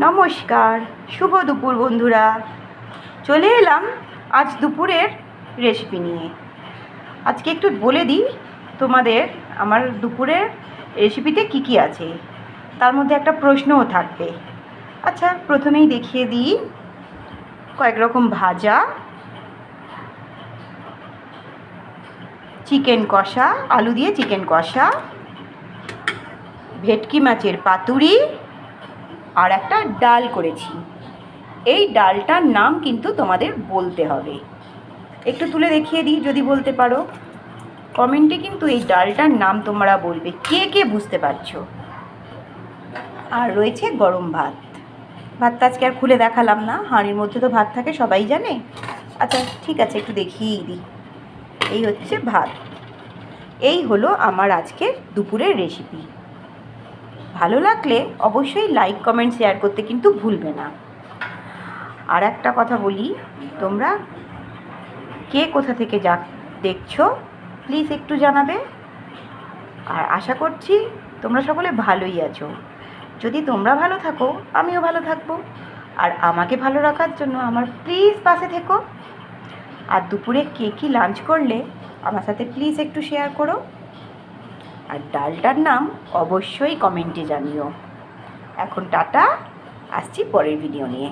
নমস্কার, শুভ দুপুর বন্ধুরা। চলে এলাম আজ দুপুরের রেসিপি নিয়ে। আজকে একটু বলে দিই তোমাদের আমার দুপুরের রেসিপিতে কি কি আছে, তার মধ্যে একটা প্রশ্নও থাকবে। আচ্ছা, প্রথমেই দেখিয়ে দিই কয়েক রকম ভাজা, চিকেন কষা, আলু দিয়ে চিকেন কষা, ভেটকি মাছের পাতুরি, আর একটা ডাল করেছি। এই ডালটার নাম কিন্তু তোমাদের বলতে হবে। একটু তুলে দেখিয়ে দিই যদি বলতে পারো। কমেন্টে কিন্তু এই ডালটার নাম তোমরা বলবে, কে কে বুঝতে পারছো। আর রয়েছে গরম ভাত। ভাতটা আজকে আর খুলে দেখালাম না, হাঁড়ির মধ্যে তো ভাত থাকে, সবাই জানে। আচ্ছা ঠিক আছে, একটু দেখিয়েই দিই। এই হচ্ছে ভাত। এই হলো আমার আজকের দুপুরের রেসিপি। ভালো লাগলে অবশ্যই লাইক কমেন্ট শেয়ার করতে কিন্তু ভুলবে না। আর একটা কথা বলি, তোমরা কে কোথা থেকে দেখছো প্লিজ একটু জানাবে। আর আশা করছি তোমরা সকলে ভালোই আছো। যদি তোমরা ভালো থাকো আমিও ভালো থাকবো। আর আমাকে ভালো রাখার জন্য আমার প্লিজ পাশে থেকো। আর দুপুরে কে কী লাঞ্চ করলে আমার সাথে প্লিজ একটু শেয়ার করো। আর ডালটার নাম অবশ্যই কমেন্টে জানিও। এখন টাটা, আসছি পরের ভিডিও নিয়ে।